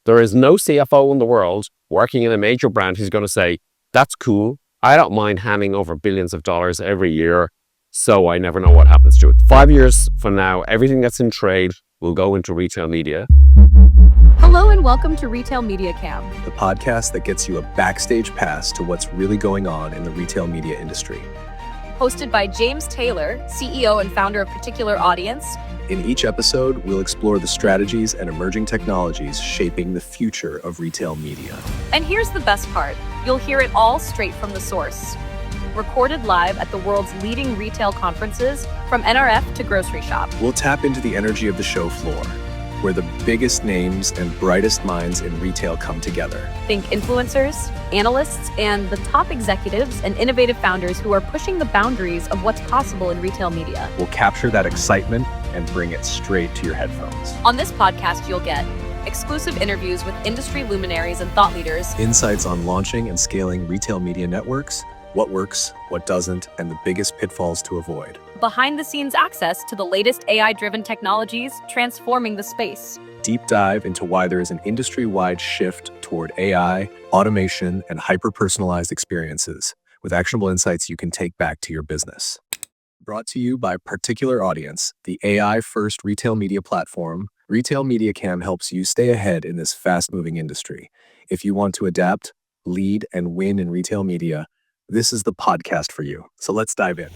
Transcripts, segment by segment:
There is no CFO in the world working in a major brand who's going to say, that's cool. I don't mind handing over billions of dollars every year, so I never know what happens to it. 5 years from now, everything that's in trade will go into retail media. Hello and welcome to Retail Media Cam, the podcast that gets you a backstage pass to what's really going on in the retail media industry. Hosted by James Taylor, CEO and founder of Particular Audience. In each episode, we'll explore the strategies and emerging technologies shaping the future of retail media. And here's the best part. You'll hear it all straight from the source. Recorded live at the world's leading retail conferences, from NRF to grocery shop. We'll tap into the energy of the show floor, where the biggest names and brightest minds in retail come together. Think influencers, analysts, and the top executives and innovative founders who are pushing the boundaries of what's possible in retail media. We'll capture that excitement and bring it straight to your headphones. On this podcast, you'll get exclusive interviews with industry luminaries and thought leaders, insights on launching and scaling retail media networks, what works, what doesn't, and the biggest pitfalls to avoid. Behind-the-scenes access to the latest AI-driven technologies transforming the space. Deep dive into why there is an industry-wide shift toward AI, automation, and hyper-personalized experiences with actionable insights you can take back to your business. Brought to you by Particular Audience, the AI-first retail media platform. Retail Media Cam helps you stay ahead in this fast-moving industry. If you want to adapt, lead, and win in retail media, this is the podcast for you. So let's dive in.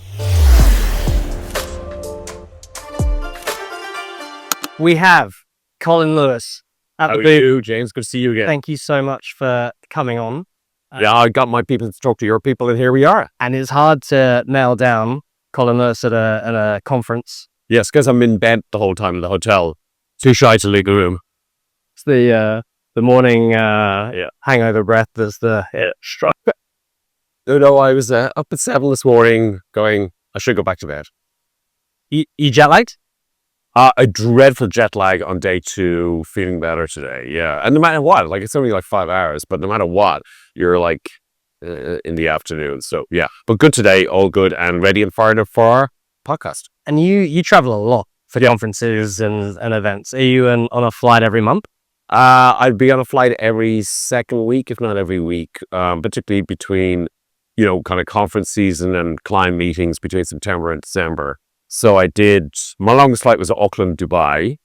We have Colin Lewis at How the are booth. you, James? Good to see you again. Thank you so much for coming on. Yeah, I got my people to talk to your people, and here we are. And it's hard to nail down Colin Lewis at a conference. Yes, because I'm in bed the whole time in the hotel. Too shy to leave the room. It's the morning hangover breath. There's the struck. No, I was up at 7 this morning going, I should go back to bed. You jet lagged? A dreadful jet lag on day 2, feeling better today. Yeah. And no matter what, like it's only like 5 hours, but no matter what, you're like in the afternoon. So yeah, but good today, all good and ready and fired up for our podcast. And you travel a lot for conferences and events. Are you on a flight every month? I'd be on a flight every second week, if not every week, particularly between, kind of conference season and client meetings between September and December. So my longest flight was Auckland, Dubai,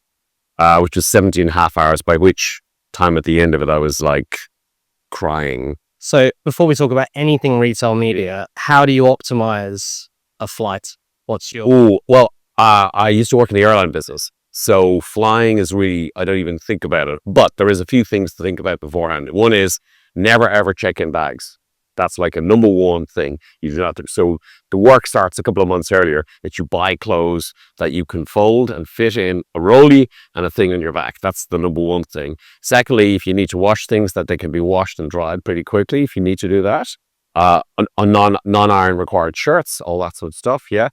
which was 17 and a half hours, by which time at the end of it, I was like crying. So before we talk about anything retail media, how do you optimize a flight? What's your... I used to work in the airline business. So flying is really, I don't even think about it. But there is a few things to think about beforehand. One is never, ever check in bags. That's like a number one thing you do not do. So the work starts a couple of months earlier that you buy clothes that you can fold and fit in a rollie and a thing on your back. That's the number one thing. Secondly, if you need to wash things, that they can be washed and dried pretty quickly if you need to do that. Non-iron required shirts, all that sort of stuff. Yeah.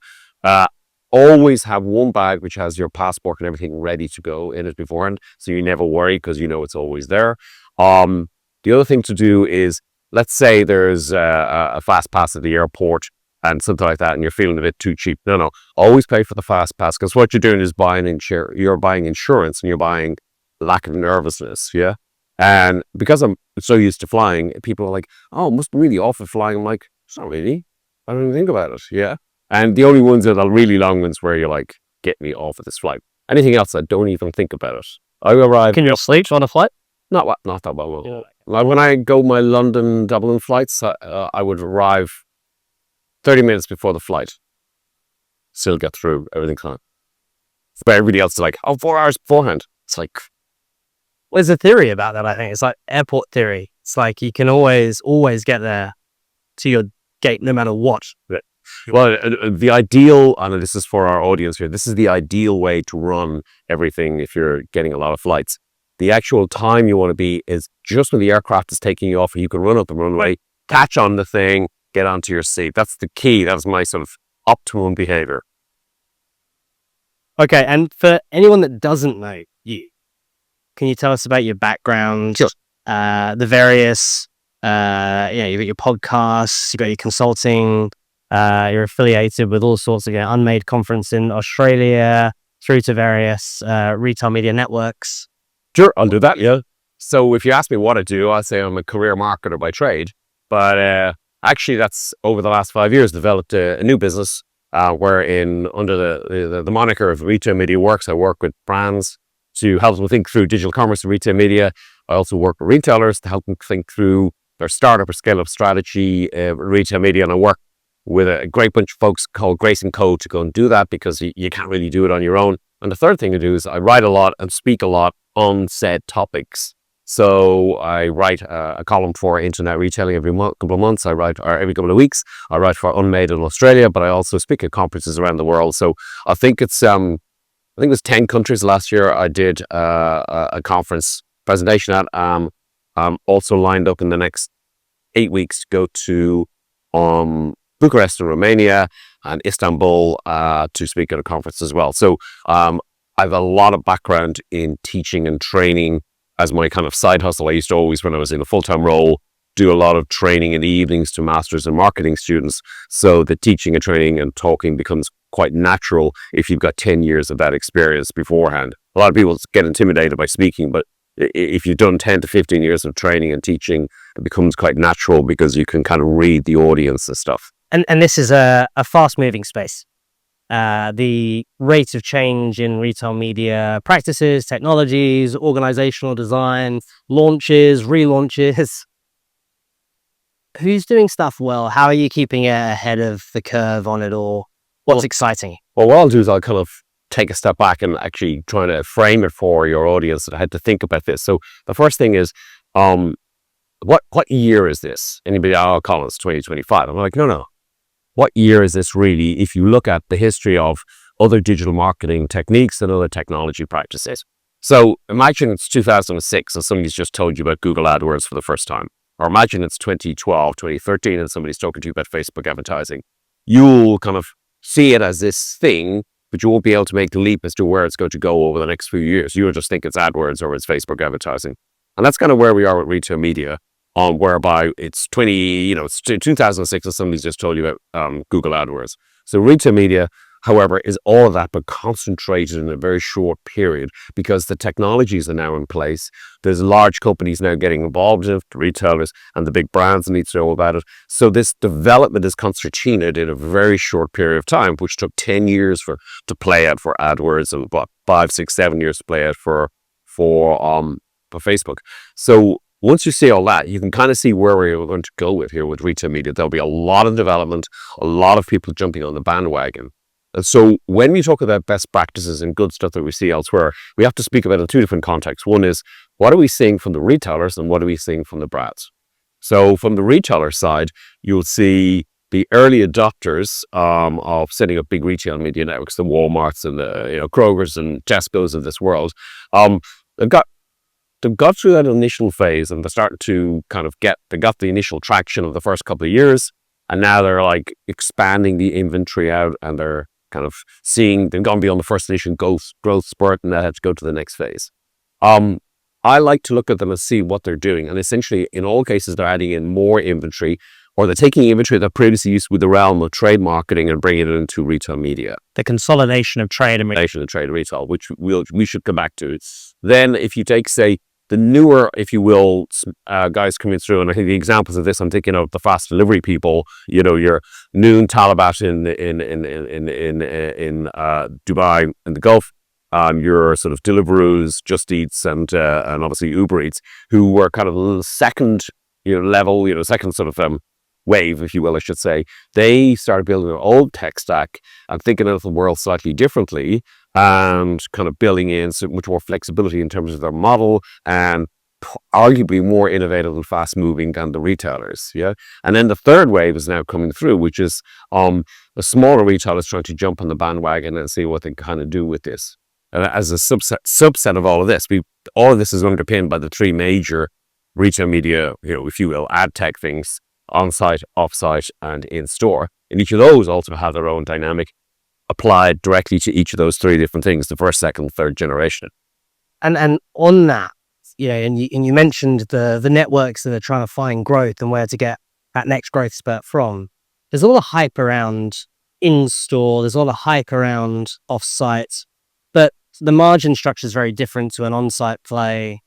Always have one bag which has your passport and everything ready to go in it beforehand. So you never worry because it's always there. The other thing to do is, let's say there's a fast pass at the airport and something like that, and you're feeling a bit too cheap. No, always pay for the fast pass, because what you're doing is you're buying insurance and you're buying lack of nervousness. Yeah. And because I'm so used to flying, people are like, oh, it must be really awful flying. I'm like, it's not really. I don't even think about it. Yeah. And the only ones are the really long ones where you're like, get me off of this flight. Anything else, I don't even think about it. I arrive. Can you sleep on a flight? Not that well. Yeah. Like when I go my London-Dublin flights, I would arrive 30 minutes before the flight. Still get through everything fine. But everybody else is like, 4 hours beforehand. It's like... Well, there's a theory about that, I think. It's like airport theory. It's like you can always get there to your gate no matter what. Well, the ideal, and this is for our audience here, this is the ideal way to run everything if you're getting a lot of flights. The actual time you want to be is just when the aircraft is taking you off and you can run up the runway, catch on the thing, get onto your seat. That's the key. That's my sort of optimum behavior. Okay, and for anyone that doesn't know you, can you tell us about your background? Sure. The various, you've got your podcasts, you've got your consulting, you're affiliated with all sorts of unmade conference in Australia, through to various retail media networks. Sure, I'll do that, yeah. So if you ask me what I do, I'll say I'm a career marketer by trade. But actually, that's over the last 5 years developed a new business wherein under the moniker of Retail Media Works, I work with brands to help them think through digital commerce and retail media. I also work with retailers to help them think through their startup or scale-up strategy, retail media, and I work with a great bunch of folks called Grace & Co. to go and do that because you can't really do it on your own. And the third thing I do is I write a lot and speak a lot on said topics. So I write a column for Internet Retailing every couple of months. I write every couple of weeks. I write for Unmade in Australia, but I also speak at conferences around the world. So I think it was 10 countries last year. I did a conference presentation at. I'm also lined up in the next 8 weeks to go to Bucharest in Romania and Istanbul to speak at a conference as well. So I have a lot of background in teaching and training as my kind of side hustle. I used to always, when I was in a full-time role, do a lot of training in the evenings to masters and marketing students. So the teaching and training and talking becomes quite natural if you've got 10 years of that experience beforehand. A lot of people get intimidated by speaking, but if you've done 10 to 15 years of training and teaching, it becomes quite natural because you can kind of read the audience and stuff. And this is a fast-moving space. The rate of change in retail media practices, technologies, organizational design, launches, relaunches. Who's doing stuff well? How are you keeping it ahead of the curve on it all? What's exciting? Well, what I'll do is I'll kind of take a step back and actually try to frame it for your audience that I had to think about this. So the first thing is, what year is this? Anybody, Colin, it's 2025. I'm like, no. What year is this really if you look at the history of other digital marketing techniques and other technology practices? So imagine it's 2006 and somebody's just told you about Google AdWords for the first time. Or imagine it's 2012, 2013 and somebody's talking to you about Facebook advertising. You'll kind of see it as this thing, but you won't be able to make the leap as to where it's going to go over the next few years. You'll just think it's AdWords or it's Facebook advertising. And that's kind of where we are with retail media. Whereby it's 2006 and somebody's just told you about Google AdWords. So retail media, however, is all of that, but concentrated in a very short period because the technologies are now in place. There's large companies now getting involved in it, the retailers and the big brands need to know about it. So this development is concertinaed in a very short period of time, which took 10 years to play out for AdWords and 5, 6, 7 years to play out for Facebook. So once you see all that, you can kind of see where we're going to go with retail media. There'll be a lot of development, a lot of people jumping on the bandwagon. And so when we talk about best practices and good stuff that we see elsewhere, we have to speak about it in two different contexts. One is, what are we seeing from the retailers and what are we seeing from the brands? So from the retailer side, you'll see the early adopters of setting up big retail media networks, the Walmarts and the Kroger's and Tesco's of this world. They've got through that initial phase and they're starting to kind of they got the initial traction of the first couple of years. And now they're like expanding the inventory out and they're kind of they've gone beyond the first initial growth spurt and they had to go to the next phase. I like to look at them and see what they're doing. And essentially, in all cases, they're adding in more inventory or they're taking inventory that previously used with the realm of trade marketing and bringing it into retail media. The consolidation of trade and retail, which we should come back to. Then if you take, say, the newer, if you will, guys coming through, and I think the examples of this, I'm thinking of the fast delivery people, your Noon Talabat in Dubai and the Gulf, your sort of Deliveroo's, Just Eats, and obviously Uber Eats, who were kind of the second level, second sort of wave, if you will, I should say. They started building their old tech stack and thinking of the world slightly differently and kind of building in so much more flexibility in terms of their model and arguably more innovative and fast moving than the retailers. Yeah. And then the third wave is now coming through, which is the smaller retailers trying to jump on the bandwagon and see what they kind of do with this. And as a subset of all of this, all of this is underpinned by the three major retail media, if you will, ad tech things: on-site, off-site, and in-store. And each of those also have their own dynamic applied directly to each of those three different things, the first, second, third generation. And on that, and you mentioned the networks that are trying to find growth and where to get that next growth spurt from. There's all the hype around in-store, there's all the hype around off-site, but the margin structure is very different to an on-site play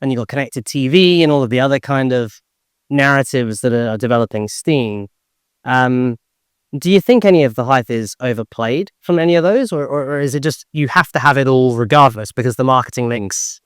and you've got connected TV and all of the other kind of narratives that are developing steam. Do you think any of the hype is overplayed from any of those, or is it just you have to have it all regardless because the marketing links?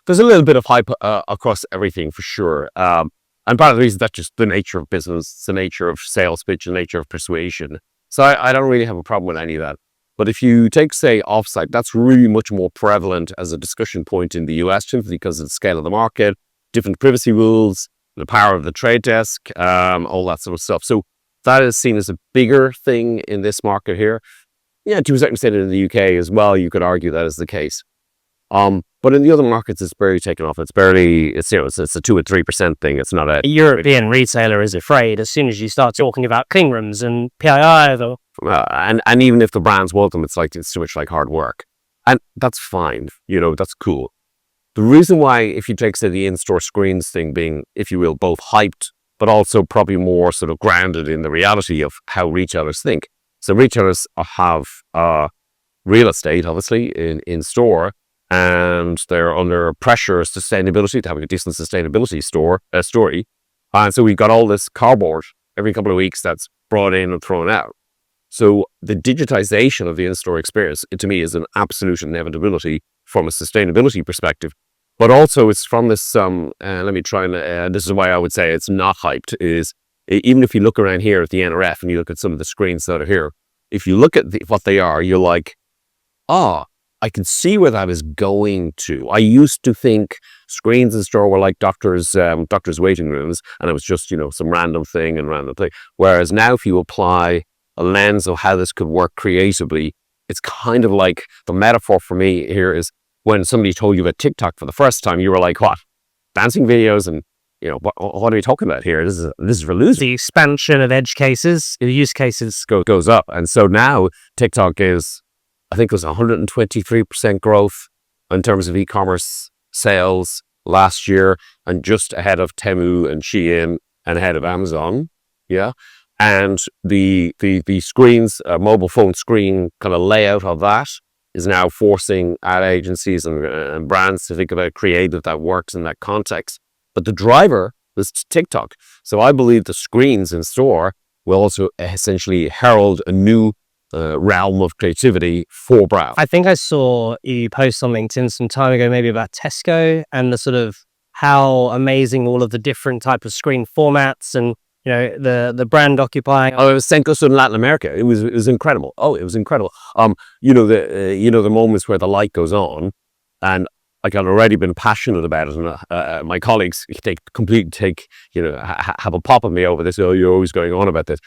There's a little bit of hype across everything for sure. And part of the reason that's just the nature of business, it's the nature of sales pitch, the nature of persuasion. So I don't really have a problem with any of that. But if you take, say, offsite, that's really much more prevalent as a discussion point in the US, simply because of the scale of the market, different privacy rules, the power of the trade desk, all that sort of stuff. So that is seen as a bigger thing in this market here. Yeah, to a certain extent in the UK as well, you could argue that is the case. But in the other markets, it's barely taken off. It's a 2 or 3% thing. It's not a European retailer is afraid as soon as you start talking about clean rooms and PII, though. And even if the brands want them, it's too much like hard work. And that's fine. That's cool. The reason why, if you take, say, the in-store screens thing being, if you will, both hyped, but also probably more sort of grounded in the reality of how retailers think. So retailers have real estate, obviously, in store, and they're under pressure of sustainability to have a decent sustainability story. And so we've got all this cardboard every couple of weeks that's brought in and thrown out. So the digitization of the in-store experience, to me, is an absolute inevitability from a sustainability perspective. But also it's from this, let me try and, this is why I would say it's not hyped, is even if you look around here at the NRF and you look at some of the screens that are here, if you look at what they are, you're like, I can see where that is going to. I used to think screens in store were like doctors' waiting rooms, and it was just, some random thing. Whereas now if you apply a lens of how this could work creatively, it's kind of like the metaphor for me here is when somebody told you about TikTok for the first time, you were like, what? Dancing videos and, what are we talking about here? This is for losers. The expansion of edge cases, the use cases goes up. And so now TikTok is, I think it was 123% growth in terms of e-commerce sales last year, and just ahead of Temu and Shein and ahead of Amazon. Yeah. And the screens, mobile phone screen kind of layout of that is now forcing ad agencies and brands to think about creative that works in that context. But the driver is TikTok. So I believe the screens in store will also essentially herald a new realm of creativity for brands. I think I saw you post on LinkedIn some time ago, maybe about Tesco and the sort of how amazing all of the different type of screen formats and the brand occupying. Oh, it was Senkosu in Latin America. It was incredible. Oh, it was incredible. The moments where the light goes on, and like I'd already been passionate about it, and my colleagues have a pop at me over this. Oh, you're always going on about this.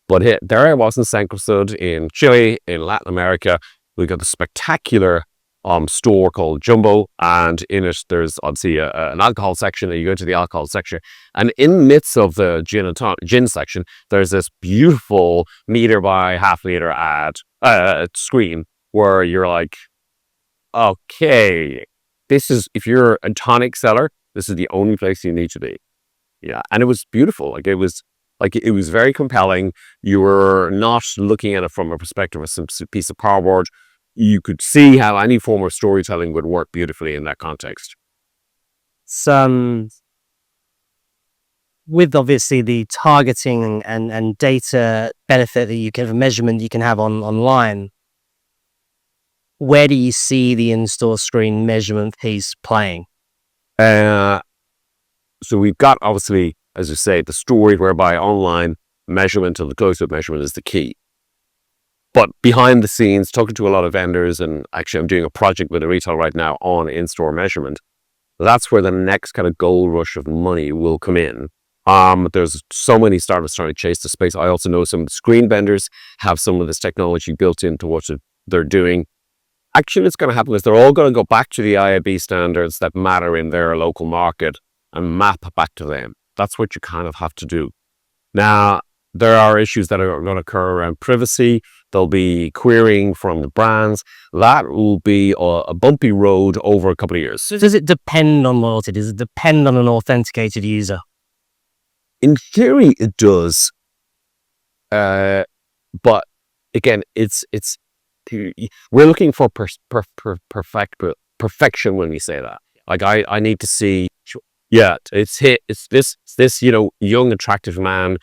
But there I was in Cencosud in Chile, in Latin America. We got the spectacular store called Jumbo, and in it there's obviously an alcohol section, and you go to the alcohol section, and in the midst of the gin section, there's this beautiful meter by half liter ad screen where you're like, okay, this is, if you're a tonic seller, this is the only place you need to be. Yeah, and it was beautiful. It was very compelling. You were not looking at it from a perspective of some piece of cardboard. You could see how any form of storytelling would work beautifully in that context. With obviously the targeting and data benefit that you can, measurement you can have online, where do you see the in-store screen measurement piece playing? So we've got, obviously, as you say, the story whereby online measurement and the close-up measurement is the key. But behind the scenes, talking to a lot of vendors, and actually I'm doing a project with a retailer right now on in-store measurement, that's where the next kind of gold rush of money will come in. There's so many startups trying to chase the space. I also know some of the screen vendors have some of this technology built into what they're doing. Actually, what's going to happen is they're all going to go back to the IAB standards that matter in their local market and map back to them. That's what you kind of have to do. Now, there are issues that are going to occur around privacy. There'll be querying from the brands. That will be a bumpy road over a couple of years. Does it depend on loyalty? Does it depend on an authenticated user? In theory, it does. But again, we're looking for perfection when we say that. Like I need to see, yeah, it's this, young, attractive man,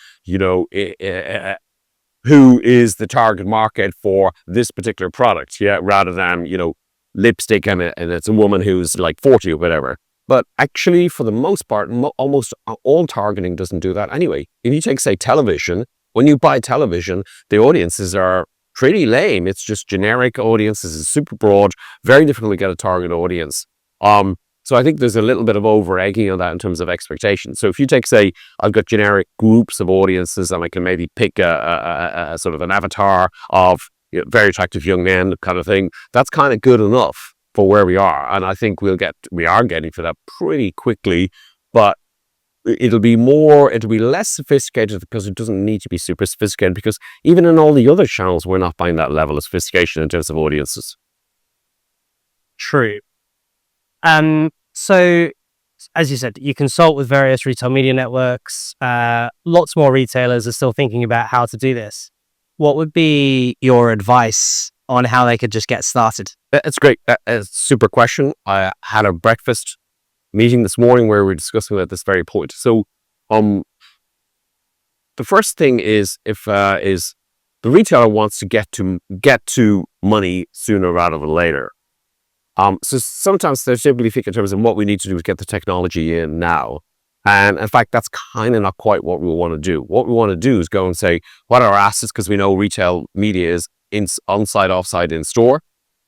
who is the target market for this particular product, yeah, rather than, lipstick and it's a woman who's like 40 or whatever. But actually, for the most part, almost all targeting doesn't do that anyway. If you take, say, television, when you buy television, the audiences are pretty lame. It's just generic audiences. It's super broad, very difficult to get a target audience. So I think there's a little bit of over egging on that in terms of expectations. So if you take, say, I've got generic groups of audiences and I can maybe pick a sort of an avatar of very attractive young men kind of thing, that's kind of good enough for where we are. And I think we are getting to that pretty quickly, but it'll be less sophisticated because it doesn't need to be super sophisticated, because even in all the other channels, we're not finding that level of sophistication in terms of audiences. True. So, as you said, you consult with various retail media networks. Lots more retailers are still thinking about how to do this. What would be your advice on how they could just get started? It's great. It's a super question. I had a breakfast meeting this morning where we were discussing at this very point. So, the first thing is if the retailer wants to get to money sooner rather than later. So sometimes they simply think in terms of what we need to do is get the technology in now. And in fact, that's kind of not quite what we want to do. What we want to do is go and say, what are our assets? Because we know retail media is on-site, off-site, in-store.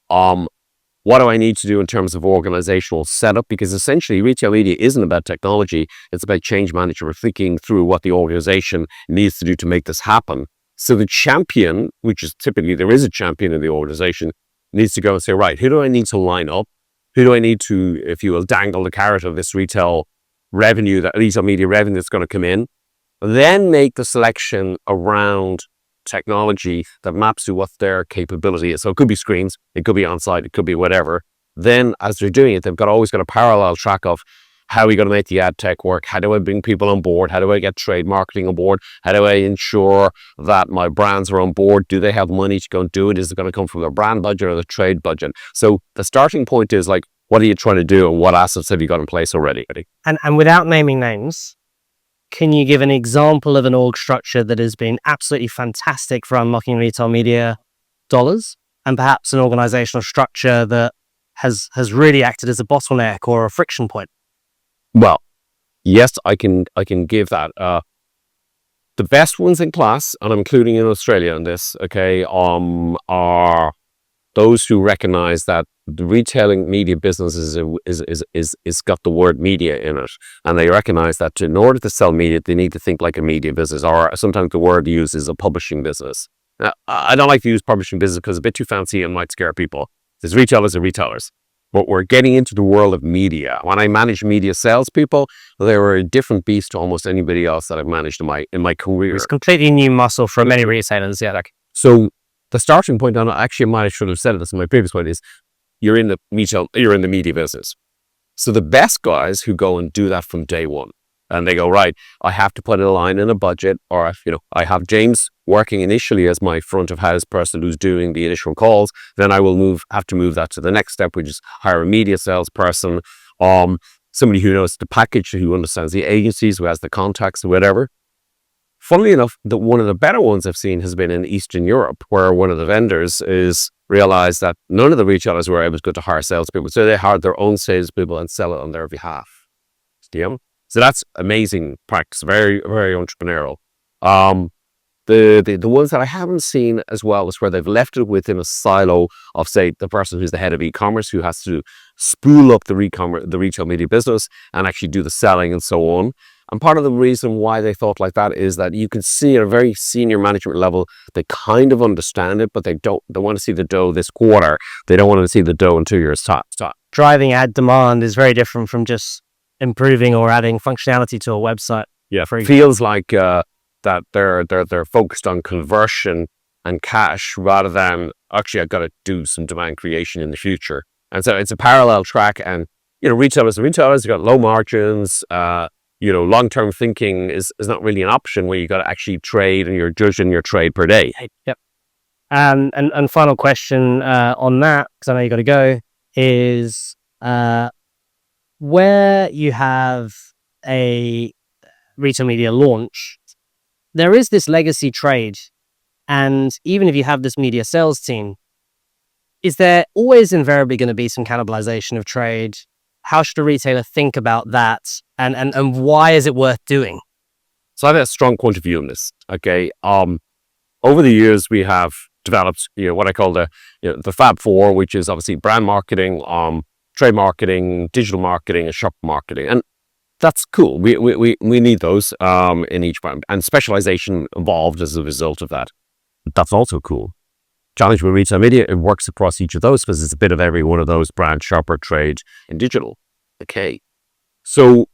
What do I need to do in terms of organizational setup? Because essentially retail media isn't about technology. It's about change management, thinking through what the organization needs to do to make this happen. So the champion, which is typically there is a champion in the organization, needs to go and say, right, who do I need to line up? Who do I need to, if you will, dangle the carrot of this retail media revenue that's going to come in? Then make the selection around technology that maps to what their capability is. So it could be screens, it could be on-site, it could be whatever. Then as they're doing it, they've always got a parallel track of how are we going to make the ad tech work? How do I bring people on board? How do I get trade marketing on board? How do I ensure that my brands are on board? Do they have money to go and do it? Is it going to come from their brand budget or the trade budget? So the starting point is like, what are you trying to do and what assets have you got in place already? And without naming names, can you give an example of an org structure that has been absolutely fantastic for unlocking retail media dollars, and perhaps an organizational structure that has really acted as a bottleneck or a friction point? Well, yes, I can give that. The best ones in class, and I'm including in Australia in this, okay, are those who recognize that the retailing media business is got the word media in it, and they recognize that in order to sell media, they need to think like a media business, or sometimes the word used is a publishing business. Now, I don't like to use publishing business because it's a bit too fancy and might scare people. There's retailers and retailers. But we're getting into the world of media. When I manage media salespeople, they were a different beast to almost anybody else that I've managed in my career. It's completely new muscle for many retailers. Yeah. So the starting point, and actually I might have should have said this in my previous point, is you're in the media business. So the best guys who go and do that from day one, and they go, right, I have to put a line in a budget, or I have James working initially as my front of house person who's doing the initial calls. Then I will have to move that to the next step, which is hire a media salesperson, somebody who knows the package, who understands the agencies, who has the contacts or whatever. Funnily enough, one of the better ones I've seen has been in Eastern Europe, where one of the vendors is realized that none of the retailers were able to hire salespeople, so they hired their own salespeople and sell it on their behalf. So that's amazing practice, very, very entrepreneurial. The ones that I haven't seen as well is where they've left it within a silo of, say, the person who's the head of e-commerce, who has to spool up the retail media business and actually do the selling and so on. And part of the reason why they thought like that is that you can see at a very senior management level, they kind of understand it, but they want to see the dough this quarter. They don't want to see the dough in 2 years' time. Driving ad demand is very different from just improving or adding functionality to a website. Yeah, feels like that they're focused on conversion and cash rather than actually I've got to do some demand creation in the future. And so it's a parallel track. And retailers have got low margins. Long-term thinking is not really an option where you got to actually trade and you're judging your trade per day. Yep. And final question on that, because I know you got to go, is where you have a retail media launch, there is this legacy trade. And even if you have this media sales team, is there always invariably going to be some cannibalization of trade? How should a retailer think about that? And why is it worth doing? So I have a strong point of view on this. Okay. Over the years, we have developed, what I call the Fab Four, which is obviously brand marketing, trade marketing, digital marketing, and shop marketing. And that's cool. We need those in each brand, and specialization evolved as a result of that. That's also cool. Challenge with retail media, it works across each of those because it's a bit of every one of those: brand, shopper, trade, and digital. Okay. So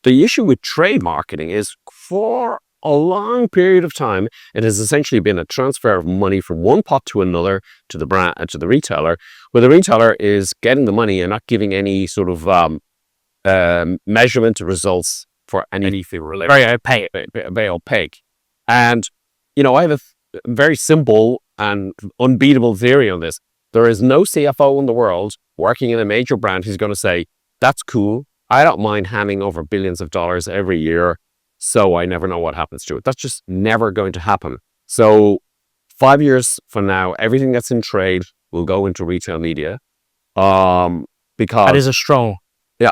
the issue with trade marketing is, for a long period of time, it has essentially been a transfer of money from one pot to another, to the brand and to the retailer, where the retailer is getting the money and not giving any sort of measurement results for anything related. Very opaque. And, I have a very simple and unbeatable theory on this. There is no CFO in the world working in a major brand who's going to say, that's cool, I don't mind handing over billions of dollars every year, so I never know what happens to it. That's just never going to happen. So 5 years from now, everything that's in trade will go into retail media. Because That is a strong. Yeah,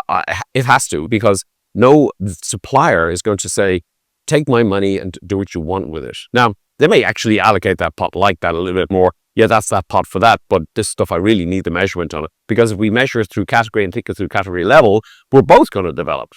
it has to, because no supplier is going to say, take my money and do what you want with it. Now, they may actually allocate that pot like that a little bit more. Yeah, that's that pot for that, but this stuff, I really need the measurement on it. Because if we measure it through category and think it through category level, we're both going to develop.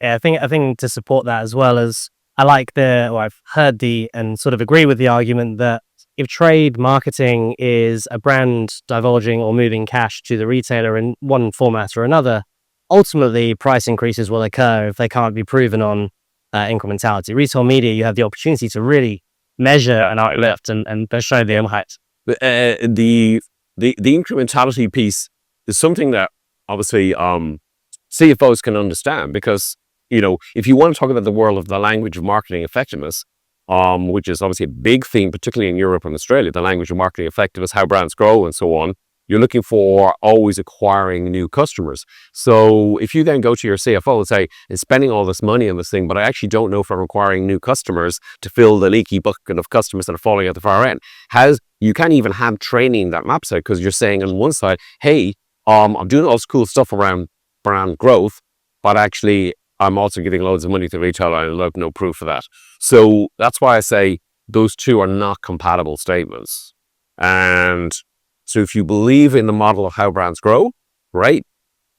Yeah, I think to support that as well, as I've heard and sort of agree with the argument that if trade marketing is a brand divulging or moving cash to the retailer in one format or another, ultimately price increases will occur if they can't be proven on incrementality. Retail media, you have the opportunity to really measure an uplift and show the impact. The incrementality piece is something that obviously CFOs can understand, because if you want to talk about the world of the language of marketing effectiveness, which is obviously a big theme, particularly in Europe and Australia, the language of marketing effectiveness, how brands grow and so on, you're looking for always acquiring new customers. So if you then go to your CFO and say, it's spending all this money on this thing, but I actually don't know if I'm acquiring new customers to fill the leaky bucket of customers that are falling at the far end. You can't even have training that maps out, because you're saying on one side, hey, I'm doing all this cool stuff around brand growth, but actually I'm also giving loads of money to the retailer and I have no proof of that. So that's why I say those two are not compatible statements. And so if you believe in the model of how brands grow, right,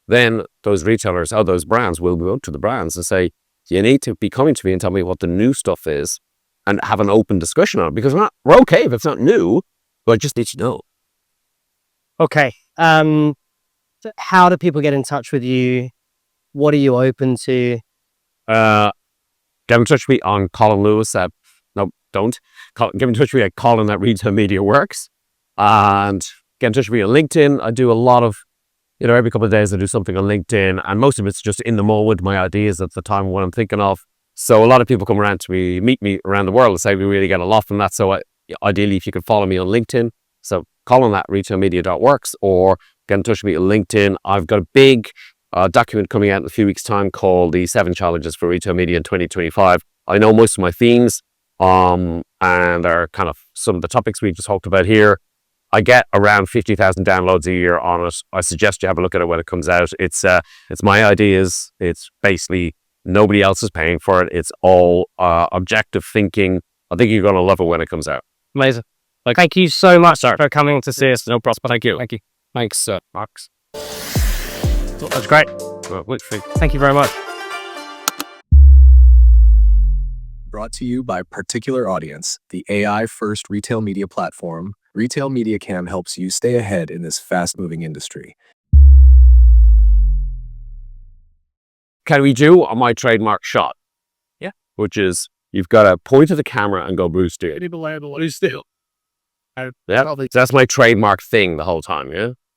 then those retailers or those brands will go to the brands and say, you need to be coming to me and tell me what the new stuff is, and have an open discussion on it, because we're okay if it's not new, but I just need to know. Okay. So how do people get in touch with you? What are you open to? Get in touch with me on Colin Lewis at, no, don't. Get in touch with me at Colin at Retail Media Works. And get in touch with me on LinkedIn. I do a lot of, every couple of days I do something on LinkedIn, and most of it's just in the moment, my ideas at the time, what I'm thinking of. So a lot of people come around to me, meet me around the world, and say we really get a lot from that. So ideally, if you could follow me on LinkedIn, so Colin at retailmedia.works, or get in touch with me on LinkedIn. I've got a big document coming out in a few weeks' time called the 7 Challenges for Retail Media in 2025. I know most of my themes, and are kind of some of the topics we just talked about here. I get around 50,000 downloads a year on it. I suggest you have a look at it when it comes out. It's my ideas. It's basically nobody else is paying for it. It's all objective thinking. I think you're going to love it when it comes out. Amazing. Thank you so much for coming to see us. No problem. Thank you. Thanks, Max. That's great. Thank you very much. Brought to you by Particular Audience, the AI-first retail media platform. Retail Media Cam helps you stay ahead in this fast-moving industry. Can we do my trademark shot? Yeah. Which is, you've got to point to the camera and go, Bruce Steele. Bruce Steele. Yeah, that's my trademark thing the whole time, yeah?